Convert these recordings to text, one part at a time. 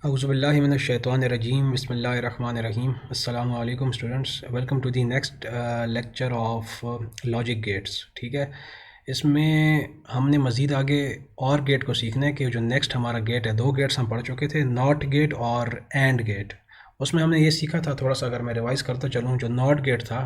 औज़ुबिल्लाहिमिनश्शैतानिर्रजीम बिस्मिल्लाहिर्रहमानिर्रहीम। अस्सलामु अलैकुम students, welcome to the next lecture of logic gates. ठीक है, इसमें हमने मज़ीद आगे और गेट को सीखना है कि जो नेक्स्ट हमारा गेट है, दो गेट्स हम पढ़ चुके थे, नॉट गेट और एंड गेट। उसमें हमने ये सीखा था, थोड़ा सा अगर मैं रिवाइज़ करता चलूँ, जो नॉट गेट था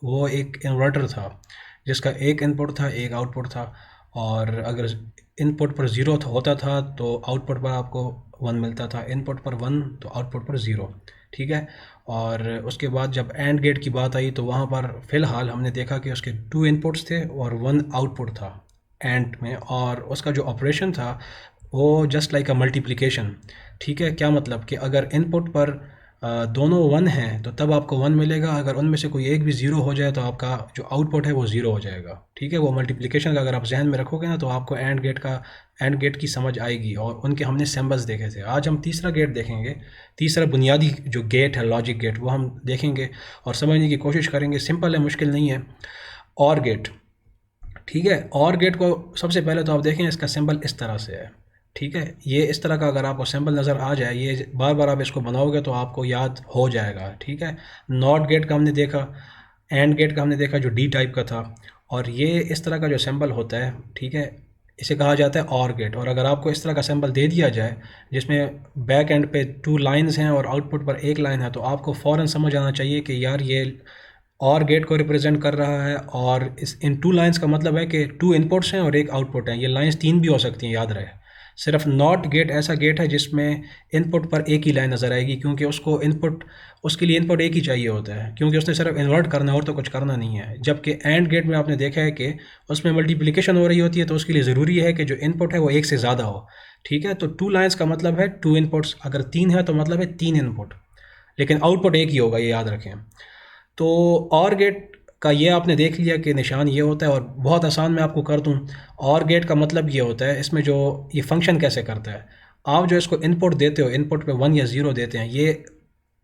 वो एक इन्वर्टर था जिसका एक इनपुट था एक आउटपुट था, और अगर इनपुट पर ज़ीरो होता था तो आउटपुट पर आपको वन मिलता था, इनपुट पर वन तो आउटपुट पर ज़ीरो। ठीक है, और उसके बाद जब एंड गेट की बात आई तो वहाँ पर फ़िलहाल हमने देखा कि उसके टू इनपुट्स थे और वन आउटपुट था एंड में, और उसका जो ऑपरेशन था वो जस्ट लाइक अ मल्टीप्लिकेशन। ठीक है, क्या मतलब कि अगर इनपुट पर दोनों वन हैं तो तब आपको वन मिलेगा, अगर उनमें से कोई एक भी ज़ीरो हो जाए तो आपका जो आउटपुट है वो ज़ीरो हो जाएगा। ठीक है, वो मल्टीप्लिकेशन का अगर आप जहन में रखोगे ना तो आपको एंड गेट की समझ आएगी, और उनके हमने सिंबल्स देखे थे। आज हम तीसरा गेट देखेंगे, तीसरा बुनियादी जो गेट है लॉजिक गेट, वो हम देखेंगे और समझने की कोशिश करेंगे। सिंपल है, मुश्किल नहीं है। और गेट, ठीक है, और गेट को सबसे पहले तो आप देखें इसका सिंबल इस तरह से है। ठीक है, ये इस तरह का अगर आपको सिंबल नज़र आ जाए, ये बार बार आप इसको बनाओगे तो आपको याद हो जाएगा। ठीक है, नॉट गेट का हमने देखा, एंड गेट का हमने देखा जो डी टाइप का था, और ये इस तरह का जो सिंबल होता है, ठीक है, इसे कहा जाता है और गेट। और अगर आपको इस तरह का सिंबल दे दिया जाए जिसमें बैक एंड पे टू लाइंस हैं और आउटपुट पर एक लाइन है, तो आपको फ़ौरन समझ आना चाहिए कि यार ये और गेट को रिप्रेजेंट कर रहा है, और इस इन टू लाइंस का मतलब है कि टू इनपुट्स हैं और एक आउटपुट है। ये लाइंस तीन भी हो सकती हैं, याद रहे। सिर्फ नॉट गेट ऐसा गेट है जिसमें इनपुट पर एक ही लाइन नज़र आएगी, क्योंकि उसके लिए इनपुट एक ही चाहिए होता है, क्योंकि उसने सिर्फ इन्वर्ट करना है और तो कुछ करना नहीं है। जबकि एंड गेट में आपने देखा है कि उसमें मल्टीप्लिकेशन हो रही होती है, तो उसके लिए ज़रूरी है कि जो इनपुट है वो एक से ज़्यादा हो। ठीक है, तो टू लाइन्स का मतलब है टू इनपुट्स, अगर तीन है तो मतलब है तीन इनपुट, लेकिन आउटपुट एक ही होगा, ये याद रखें। तो और गेट का ये आपने देख लिया कि निशान ये होता है, और बहुत आसान मैं आपको कर दूं। और गेट का मतलब ये होता है, इसमें जो ये फंक्शन कैसे करता है, आप जो इसको इनपुट देते हो, इनपुट पे वन या ज़ीरो देते हैं, ये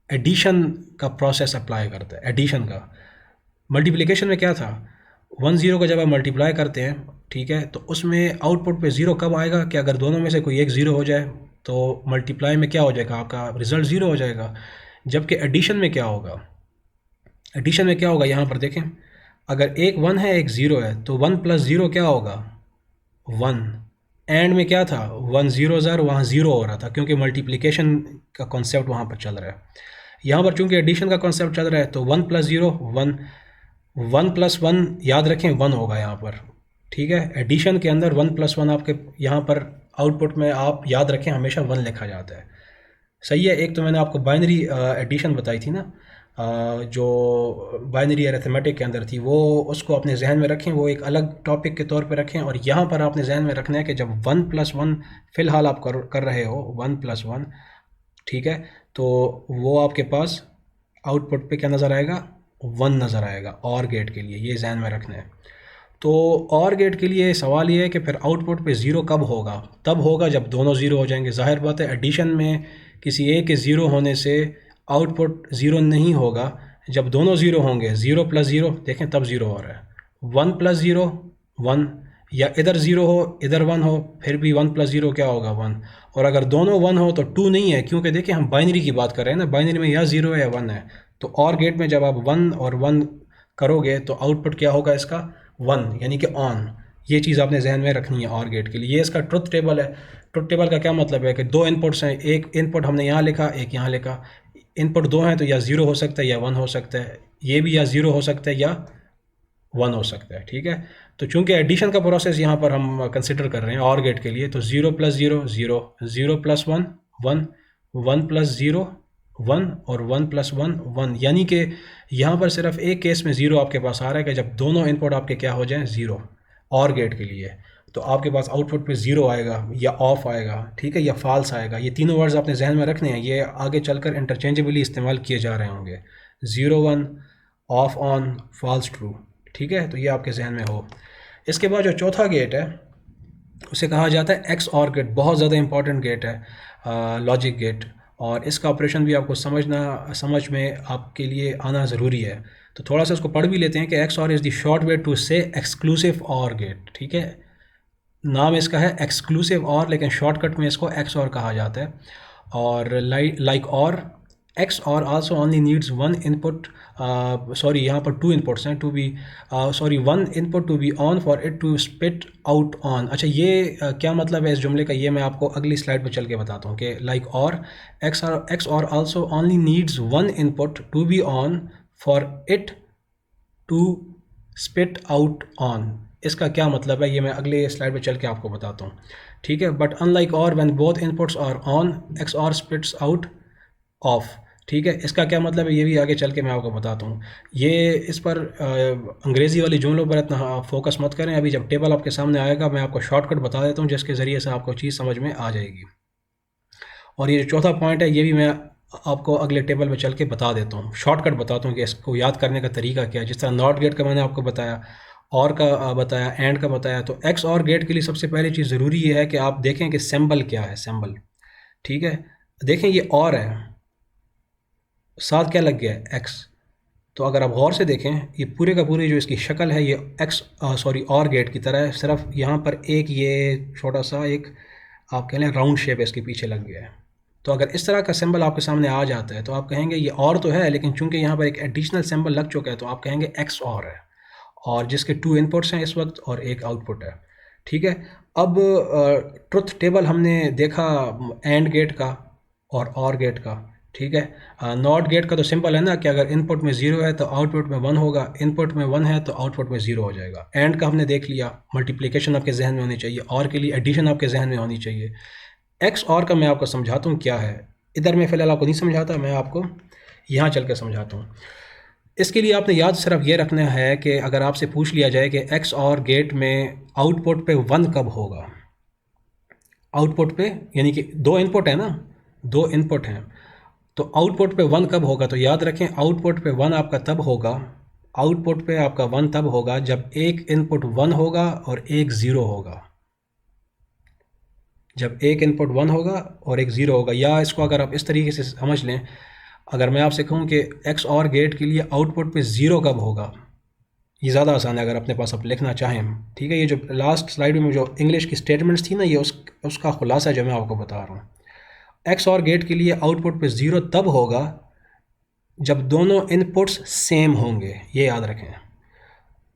एडिशन का प्रोसेस अप्लाई करता है। एडिशन का, मल्टीप्लिकेशन में क्या था, वन ज़ीरो का जब आप मल्टीप्लाई करते हैं, ठीक है, तो उसमें आउटपुट पे ज़ीरो कब आएगा कि अगर दोनों में से कोई एक ज़ीरो हो जाए तो मल्टीप्लाई में क्या हो जाएगा, आपका रिज़ल्ट ज़ीरो हो जाएगा। जबकि एडिशन में क्या होगा, एडिशन में क्या होगा, यहाँ पर देखें, अगर एक वन है एक ज़ीरो है तो वन प्लस ज़ीरो क्या होगा, वन। एंड में क्या था, वन ज़ीरो ज़ार, वहाँ ज़ीरो हो रहा था क्योंकि मल्टीप्लिकेशन का कॉन्सेप्ट वहाँ पर चल रहा है। यहाँ पर चूंकि एडिशन का कॉन्सेप्ट चल रहा है तो one plus zero one, one plus one याद रखें वन होगा यहाँ पर। ठीक है, एडिशन के अंदर वन प्लस वन आपके यहाँ पर आउटपुट में आप याद रखें हमेशा वन लिखा जाता है। सही है, एक तो मैंने आपको बाइनरी एडिशन बताई थी ना, जो बाइनरी अरिथमेटिक के अंदर थी, वो उसको अपने जहन में रखें, वो एक अलग टॉपिक के तौर पे रखें। और यहाँ पर आपने जहन में रखना है कि जब वन प्लस वन फ़िलहाल आप कर रहे हो, वन प्लस वन, ठीक है, तो वो आपके पास आउटपुट पे क्या नज़र आएगा, वन नज़र आएगा। और गेट के लिए ये जहन में रखना है। तो और गेट के लिए सवाल ये है कि फिर आउटपुट पे ज़ीरो कब होगा, तब होगा जब दोनों ज़ीरो हो जाएंगे। जाहिर बात है, एडिशन में किसी एक के ज़ीरो होने से आउटपुट ज़ीरो नहीं होगा, जब दोनों ज़ीरो होंगे, ज़ीरो प्लस ज़ीरो देखें तब ज़ीरो हो रहा है, वन प्लस ज़ीरो वन, या इधर ज़ीरो हो इधर वन हो फिर भी वन प्लस ज़ीरो क्या होगा, वन। और अगर दोनों वन हो तो टू नहीं है, क्योंकि देखिए हम बाइनरी की बात कर रहे हैं ना, बाइनरी में या ज़ीरो है या वन है। तो और गेट में जब आप वन और वन करोगे तो आउटपुट क्या होगा इसका, वन, यानी कि ऑन। ये चीज़ आपने जहन में रखनी है और गेट के लिए। ये इसका ट्रुथ टेबल है। ट्रुथ टेबल का क्या मतलब है कि दो इनपुट्स हैं, एक इनपुट हमने यहाँ लिखा एक यहाँ लिखा, इनपुट दो हैं तो या ज़ीरो हो सकता है या वन हो सकता है, ये भी या ज़ीरो हो सकता है या वन हो सकता है। ठीक है, तो चूंकि एडिशन का प्रोसेस यहाँ पर हम कंसिडर कर रहे हैं और गेट के लिए, तो zero plus zero zero, zero plus one one, one plus zero one, और वन प्लस वन वन। यानी कि यहाँ पर सिर्फ एक केस में ज़ीरो आपके पास आ रहा है कि जब दोनों इनपुट आपके क्या हो जाएं, ज़ीरो। और गेट के लिए तो आपके पास आउटपुट पे ज़ीरो आएगा या ऑफ आएगा, ठीक है, या फॉल्स आएगा। ये तीनों वर्ड्स आपने जहन में रखने हैं, ये आगे चलकर इंटरचेंजेबली इस्तेमाल किए जा रहे होंगे। Zero one, off on, false true. ठीक है, तो ये आपके जहन में हो। इसके बाद जो चौथा गेट है उसे कहा जाता है एक्स और गेट। बहुत ज़्यादा इंपॉर्टेंट गेट है लॉजिक गेट, और इसका ऑपरेशन भी आपको समझ में आपके लिए आना ज़रूरी है। तो थोड़ा सा इसको पढ़ भी लेते हैं कि X or is the short way to say exclusive or gate. ठीक है, नाम इसका है एक्सक्लूसिव और, लेकिन शॉर्टकट में इसको एक्स और कहा जाता है। और like or X or also only needs one input, sorry यहाँ पर टू इनपुट्स हैं, to be sorry one input to be on for it to spit out on. अच्छा ये क्या मतलब है इस जुमले का, ये मैं आपको अगली स्लाइड पर चल के बताता हूँ कि like or X or also only needs one input to be on for it to spit out on, इसका क्या मतलब है ये मैं अगले स्लाइड पे चल के आपको बताता हूँ, ठीक है। But unlike or when both inputs are on X or spits out of, ठीक है, इसका क्या मतलब है ये भी आगे चल के मैं आपको बताता हूँ। ये इस पर अंग्रेज़ी वाली जुमलों पर इतना फोकस मत करें, अभी जब टेबल आपके सामने आएगा मैं आपको शॉर्टकट बता देता हूँ जिसके ज़रिए से आपको चीज़ समझ में आ जाएगी। और ये जो चौथा पॉइंट है ये भी मैं आपको अगले टेबल में चल के बता देता हूँ, शॉर्टकट बताता हूँ कि इसको याद करने का तरीका क्या है। जिस तरह नॉट गेट का मैंने आपको बताया, और का बताया, एंड का बताया, तो एक्स और गेट के लिए सबसे पहली चीज़ ज़रूरी ये है कि आप देखें कि सिंबल क्या है, सिंबल, ठीक है। देखें ये और है, साथ क्या लग गया है, एक्स। तो अगर आप गौर से देखें ये पूरे का पूरे जो इसकी शक्ल है ये एक्स सॉरी और गेट की तरह है, सिर्फ यहाँ पर एक ये छोटा सा एक आप कह लें राउंड शेप इसके पीछे लग गया है। तो अगर इस तरह का सिंबल आपके सामने आ जाता है तो आप कहेंगे ये और तो है, लेकिन चूंकि यहाँ पर एक एडिशनल सिंबल लग चुका है तो आप कहेंगे एक्स और है, और जिसके टू इनपुट्स हैं इस वक्त और एक आउटपुट है, ठीक है। अब ट्रुथ टेबल हमने देखा एंड गेट का और गेट का, ठीक है। नॉट गेट का तो सिंपल है ना कि अगर इनपुट में 0 है तो आउटपुट में 1 होगा, इनपुट में 1 है तो आउटपुट में 0 हो जाएगा। एंड का हमने देख लिया, मल्टीप्लिकेशन आपके जहन में होनी चाहिए, और के लिए एडिशन आपके जहन में होनी चाहिए। एक्स और का मैं आपको समझाता हूँ क्या है, इधर मैं फ़िलहाल आपको नहीं समझाता, मैं आपको यहाँ चल के समझाता हूँ। इसके लिए आपने याद सिर्फ ये रखना है कि अगर आपसे पूछ लिया जाए कि एक्स और गेट में आउटपुट पे 1 कब होगा, आउटपुट पे यानी कि दो इनपुट है ना, दो इनपुट हैं, तो आउटपुट पे 1 कब होगा, तो याद रखें आउटपुट पे 1 आपका तब होगा, आउटपुट पे आपका 1 तब होगा जब एक इनपुट 1 होगा और एक 0 होगा, जब एक इनपुट 1 होगा और एक 0 होगा। या इसको अगर आप इस तरीके से समझ लें, अगर मैं आपसे कहूँ कि एक्स और गेट के लिए आउटपुट पे 0 कब होगा, ये ज़्यादा आसान है अगर अपने पास आप लिखना चाहें, ठीक है। ये जो लास्ट स्लाइड में जो इंग्लिश की स्टेटमेंट्स थी ना, ये उसका खुलासा जो मैं आपको बता रहा हूँ। एक्स और गेट के लिए आउटपुट पे 0 तब होगा जब दोनों इनपुट्स सेम होंगे, ये याद रखें,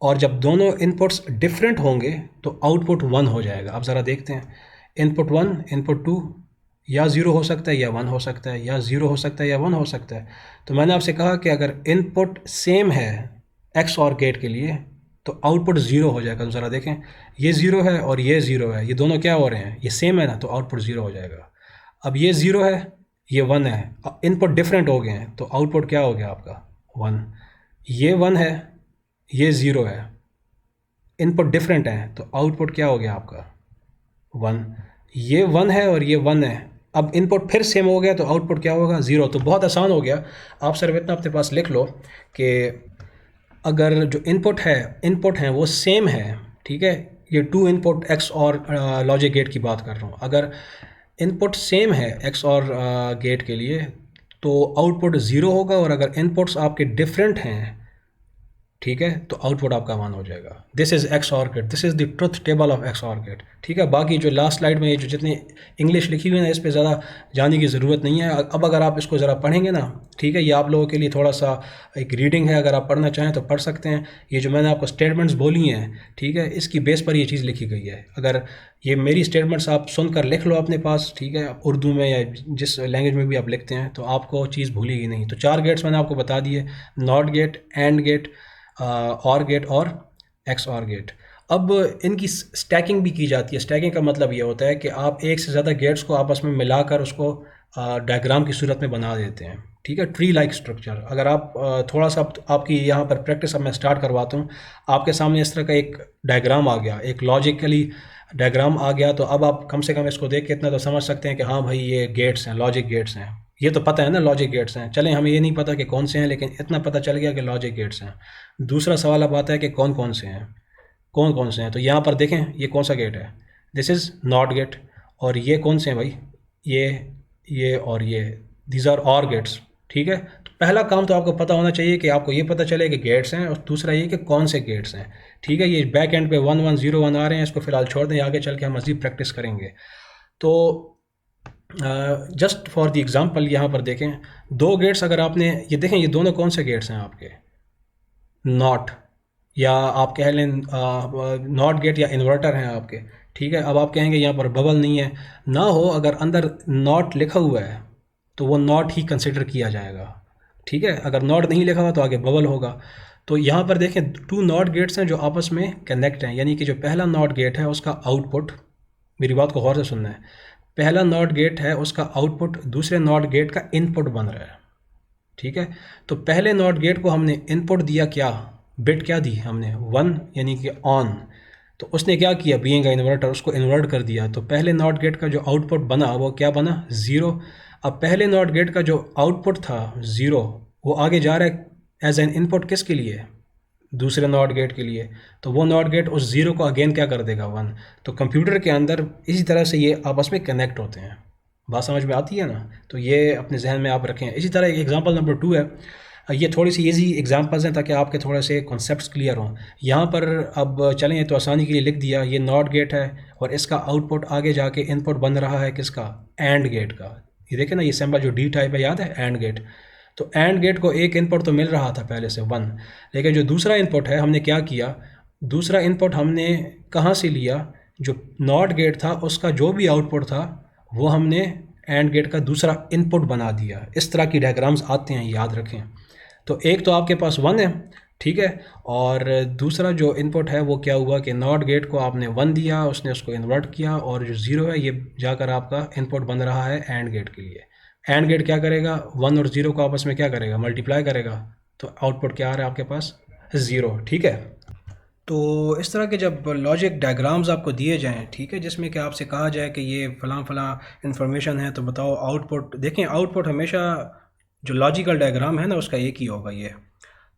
और जब दोनों इनपुट्स डिफरेंट होंगे तो आउटपुट 1 हो जाएगा। अब ज़रा देखते हैं, इनपुट 1 इनपुट 2 या 0 हो सकता है या 1 हो सकता है, या 0 हो सकता है या 1 हो सकता है। तो मैंने आपसे कहा कि अगर इनपुट सेम है एक्स और गेट के लिए तो आउटपुट 0 हो जाएगा। तो ज़रा देखें, ये 0 है और ये 0 है, ये दोनों क्या हो रहे हैं, ये सेम है ना, तो आउटपुट 0 हो जाएगा। अब ये 0 है, ये 1 है, इनपुट डिफरेंट हो गए हैं तो आउटपुट क्या हो गया आपका 1। ये 1 है, ये 0 है, इनपुट डिफरेंट है तो आउटपुट क्या हो गया आपका 1। ये 1 है और ये 1 है, अब इनपुट फिर सेम हो गया तो आउटपुट क्या होगा 0। तो बहुत आसान हो गया, आप सिर्फ इतना अपने पास लिख लो कि अगर जो इनपुट हैं वो सेम है, ठीक है, ये टू इनपुट एक्स और लॉजिक गेट की बात कर रहा हूँ, अगर इनपुट सेम है एक्स और गेट के लिए तो आउटपुट 0 होगा, और अगर इनपुट्स आपके डिफरेंट हैं, ठीक है, तो आउटपुट आपका 1 हो जाएगा। This is X or gate, this is the truth table of X or gate, ठीक है। बाकी जो लास्ट स्लाइड में ये जो जितनी इंग्लिश लिखी हुई है ना, इस पे ज़्यादा जाने की ज़रूरत नहीं है। अब अगर आप इसको ज़रा पढ़ेंगे ना, ठीक है, ये आप लोगों के लिए थोड़ा सा एक रीडिंग है, अगर आप पढ़ना चाहें तो पढ़ सकते हैं। ये जो मैंने आपको स्टेटमेंट्स बोली हैं, ठीक है, इसकी बेस पर ये चीज़ लिखी गई है। अगर ये मेरी स्टेटमेंट्स आप सुनकर लिख लो अपने पास, ठीक है, उर्दू में या जिस लैंग्वेज में भी आप लिखते हैं, तो आपको चीज़ भूलेगी नहीं। तो 4 गेट्स मैंने आपको बता दिए, नॉट गेट, एंड गेट, और गेट और एक्स और गेट। अब इनकी स्टैकिंग भी की जाती है। स्टैकिंग का मतलब ये होता है कि आप एक से ज़्यादा गेट्स को आपस में मिलाकर उसको डायग्राम की सूरत में बना देते हैं, ठीक है, ट्री लाइक स्ट्रक्चर। अगर आप थोड़ा सा आपकी यहाँ पर प्रैक्टिस अब मैं स्टार्ट करवाता हूँ, आपके सामने इस तरह का एक डायग्राम आ गया, एक लॉजिकली डायग्राम आ गया, तो अब आप कम से कम इसको देख के इतना तो समझ सकते हैं कि हाँ भाई ये गेट्स हैं, लॉजिक गेट्स हैं। ये तो पता है ना लॉजिक गेट्स हैं, चलें हमें ये नहीं पता कि कौन से हैं, लेकिन इतना पता चल गया कि लॉजिक गेट्स हैं। दूसरा सवाल अब आता है कि कौन कौन से हैं, कौन कौन से हैं। तो यहाँ पर देखें ये कौन सा गेट है, दिस इज़ नॉट गेट। और ये कौन से हैं भाई, ये और ये, दीज आर और गेट्स, ठीक है। तो पहला काम तो आपको पता होना चाहिए कि आपको ये पता चले कि गेट्स हैं, और दूसरा ये कि कौन से गेट्स हैं, ठीक है। ये बैक एंड पे 1 1 0 1 आ रहे हैं, इसको फिलहाल छोड़ दें, आगे चल के हम मज़ीद प्रैक्टिस करेंगे। तो जस्ट फॉर द एग्ज़ाम्पल यहाँ पर देखें, दो गेट्स अगर आपने ये देखें, ये दोनों कौन से गेट्स हैं आपके? नॉट, या आप कह लें नॉट गेट या इन्वर्टर हैं आपके, ठीक है। अब आप कहेंगे यहाँ पर बबल नहीं है, ना हो, अगर अंदर नॉट लिखा हुआ है तो वो नॉट ही कंसिडर किया जाएगा, ठीक है। अगर नॉट नहीं लिखा हुआ तो आगे बबल होगा। तो यहाँ पर देखें, टू नॉट गेट्स हैं जो आपस में कनेक्ट हैं, यानी कि जो पहला नॉट गेट है उसका आउटपुट, मेरी बात को गौर से सुनना है, पहला नॉट गेट है उसका आउटपुट दूसरे नॉट गेट का इनपुट बन रहा है, ठीक है। तो पहले नॉट गेट को हमने इनपुट दिया, क्या बिट क्या दी हमने? 1, यानी कि ऑन। तो उसने क्या किया, बीइंग अ इन्वर्टर, उसको इन्वर्ट कर दिया। तो पहले नॉट गेट का जो आउटपुट बना वो क्या बना? 0। अब पहले नॉट गेट का जो आउटपुट था 0, वो आगे जा रहा है एज एन इनपुट किसके लिए? दूसरे नॉट गेट के लिए। तो वो नॉट गेट उस 0 को अगेन क्या कर देगा? 1। तो कंप्यूटर के अंदर इसी तरह से ये आपस में कनेक्ट होते हैं। बात समझ में आती है ना? तो ये अपने जहन में आप रखें। इसी तरह एग्जांपल नंबर 2 है, ये थोड़ी सी ईजी एग्जांपल्स हैं ताकि आपके थोड़े से कॉन्सेप्ट्स क्लियर हों। यहाँ पर अब चलें तो आसानी के लिए लिख दिया, ये नॉट गेट है और इसका आउटपुट आगे जाके इनपुट बन रहा है किसका? एंड गेट का। ये देखें ना, ये सिंबल जो डी टाइप है, याद है? And gate. तो एंड गेट को एक इनपुट तो मिल रहा था पहले से 1, लेकिन जो दूसरा इनपुट है हमने क्या किया, दूसरा इनपुट हमने कहाँ से लिया? जो नॉट गेट था उसका जो भी आउटपुट था वो हमने एंड गेट का दूसरा इनपुट बना दिया। इस तरह की डायग्राम्स आते हैं, याद रखें। तो एक तो आपके पास 1 है, ठीक है, और दूसरा जो इनपुट है वो क्या हुआ कि नॉट गेट को आपने 1 दिया, उसने उसको इन्वर्ट किया, और जो 0 है ये जाकर आपका इनपुट बन रहा है एंड गेट के लिए। एंड गेट क्या करेगा? 1 और 0 को आपस में क्या करेगा? मल्टीप्लाई करेगा। तो आउटपुट क्या आ रहा है आपके पास? 0, ठीक है। तो इस तरह के जब लॉजिक डायग्राम्स आपको दिए जाएं, ठीक है, जिसमें कि आपसे कहा जाए कि ये फ़लाँ फ़लाँ इन्फॉर्मेशन है, तो बताओ आउटपुट। देखें, आउटपुट हमेशा जो लॉजिकल डायग्राम है ना उसका एक ही होगा ये।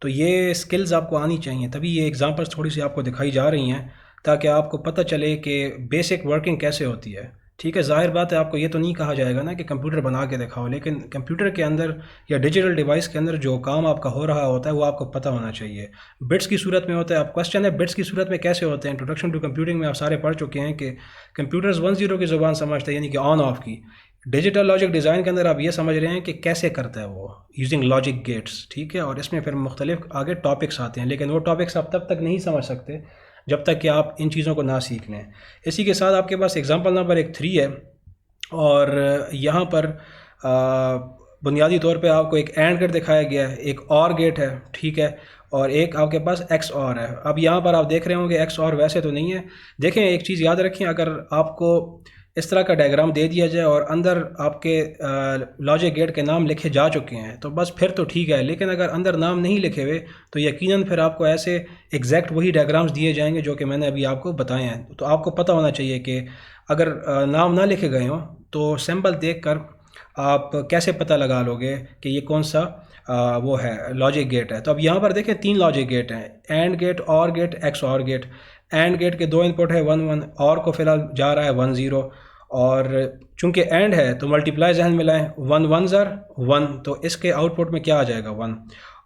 तो ये स्किल्स आपको आनी चाहिए, तभी ये एग्जांपल्स थोड़ी सी आपको दिखाई जा रही हैं ताकि आपको पता चले कि बेसिक वर्किंग कैसे होती है, ठीक है। ज़ाहिर बात है, आपको ये तो नहीं कहा जाएगा ना कि कंप्यूटर बना के दिखाओ, लेकिन कंप्यूटर के अंदर या डिजिटल डिवाइस के अंदर जो काम आपका हो रहा होता है वो आपको पता होना चाहिए। बिट्स की सूरत में होता है। अब क्वेश्चन है बिट्स की सूरत में कैसे होते हैं? इंट्रोडक्शन टू कंप्यूटिंग में आप सारे पढ़ चुके हैं कि कंप्यूटर्स 1-0 की ज़ुबान समझते हैं, यानी कि ऑन ऑफ की। डिजिटल लॉजिक डिज़ाइन के अंदर आप ये समझ रहे हैं कि कैसे करता है वो, यूजिंग लॉजिक गेट्स, ठीक है। और इसमें फिर मुख्तलिफ आगे टॉपिक्स आते हैं, लेकिन वो टॉपिक्स आप तब तक नहीं समझ सकते जब तक कि आप इन चीज़ों को ना सीख लें। इसी के साथ आपके पास एग्जांपल नंबर 3 है, और यहाँ पर बुनियादी तौर पे आपको एक एंड गेट दिखाया गया है, एक और गेट है, ठीक है, और एक आपके पास एक्स और है। अब यहाँ पर आप देख रहे होंगे एक्स और वैसे तो नहीं है। देखें, एक चीज़ याद रखें, अगर आपको इस तरह का डायग्राम दे दिया जाए और अंदर आपके लॉजिक गेट के नाम लिखे जा चुके हैं तो बस फिर तो ठीक है, लेकिन अगर अंदर नाम नहीं लिखे हुए तो यकीनन फिर आपको ऐसे एग्जैक्ट वही डायग्राम्स दिए जाएंगे जो कि मैंने अभी आपको बताए हैं। तो आपको पता होना चाहिए कि अगर नाम ना लिखे गए हों तो सिंबल देखकर आप कैसे पता लगा लोगे कि ये कौन सा वो है लॉजिक गेट है। तो अब यहाँ पर देखें 3 लॉजिक गेट हैं, एंड गेट, और gate, x or gate. And gate के 2 इनपुट है 1-1, और को फिलहाल जा रहा है 1-0, और चूंकि एंड है तो मल्टीप्लाई जहन मिलाएं, 1 1 ज़र 1, तो इसके आउटपुट में क्या आ जाएगा? 1।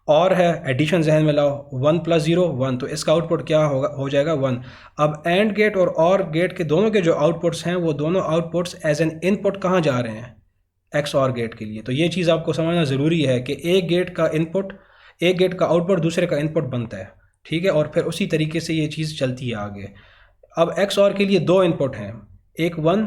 और है एडिशन जहन में लाओ, 1 + 0 1, तो इसका आउटपुट क्या होगा? हो जाएगा 1। अब एंड गेट और गेट के दोनों के जो आउटपुट्स हैं वो दोनों आउटपुट्स एज एन इनपुट कहाँ जा रहे हैं? एक्स और गेट के लिए। तो ये चीज़ आपको समझना ज़रूरी है कि एक गेट का इनपुट, एक गेट का आउटपुट दूसरे का इनपुट बनता है, ठीक है, और फिर उसी तरीके से ये चीज़ चलती है आगे। अब एक्स और के लिए 2 इनपुट हैं, एक 1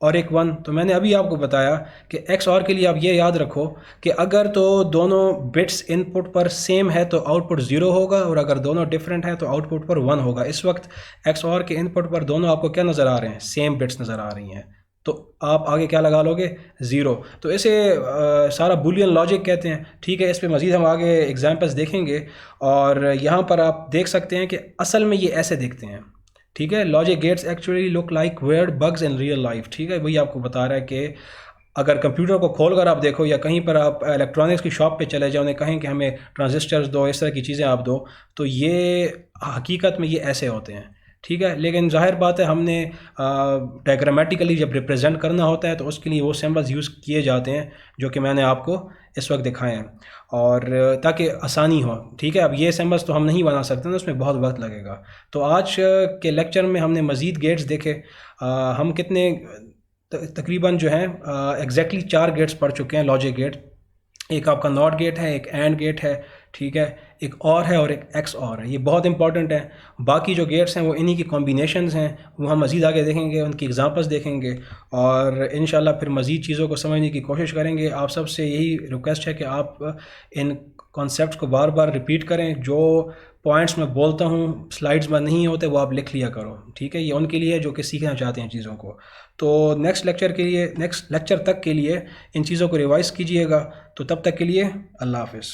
और एक 1। तो मैंने अभी आपको बताया कि एक्स और के लिए आप ये याद रखो कि अगर तो दोनों बिट्स इनपुट पर सेम है तो आउटपुट 0 होगा, और अगर दोनों डिफरेंट हैं तो आउटपुट पर 1 होगा। इस वक्त एक्स और के इनपुट पर दोनों आपको क्या नज़र आ रहे हैं? सेम बिट्स नज़र आ रही हैं, तो आप आगे क्या लगा लोगे? 0। तो इसे सारा बुलियन लॉजिक कहते हैं, ठीक है। इस पे मज़ीद हम आगे एग्जांपल्स देखेंगे, और यहाँ पर आप देख सकते हैं कि असल में ये ऐसे दिखते हैं, ठीक है। Logic gates actually look like weird bugs in real life, ठीक है। वही आपको बता रहा है कि अगर कंप्यूटर को खोल कर आप देखो, या कहीं पर आप इलेक्ट्रॉनिक्स की शॉप पे चले जाओ, उन्हें कहें कि हमें ट्रांजिस्टर्स दो, इस तरह की चीज़ें आप दो, तो ये हकीकत में ये ऐसे होते हैं, ठीक है। लेकिन जाहिर बात है हमने डायग्रामेटिकली जब रिप्रेजेंट करना होता है तो उसके लिए वो सिंबल्स यूज़ किए जाते हैं जो कि मैंने आपको इस वक्त दिखाए हैं, और ताकि आसानी हो, ठीक है। अब ये सिंबल्स तो हम नहीं बना सकते ना, उसमें बहुत वक्त लगेगा। तो आज के लेक्चर में हमने मज़ीद गेट्स देखे। हम कितने तकरीबन जो है एग्जैक्टली 4 गेट्स पढ़ चुके हैं लॉजिक गेट। एक आपका नॉट गेट है, एक एंड गेट है, ठीक है, एक और है और एक एक्स और है। ये बहुत इंपॉर्टेंट है। बाकी जो गेट्स हैं वो इन्हीं की कॉम्बिनेशंस हैं, वो हम मज़ीद आगे देखेंगे, उनकी एग्जांपल्स देखेंगे और इंशाल्लाह फिर मज़ीद चीज़ों को समझने की कोशिश करेंगे। आप सबसे यही रिक्वेस्ट है कि आप इन कॉन्सेप्ट्स को बार बार रिपीट करें। जो पॉइंट्स मैं बोलता हूँ स्लाइड्स में नहीं होते वो आप लिख लिया करो, ठीक है। ये उनके लिए जो कि सीखना चाहते हैं चीज़ों को। तो नेक्स्ट लेक्चर तक के लिए इन चीज़ों को रिवाइज़ कीजिएगा। तो तब तक के लिए अल्लाह हाफ़िज़।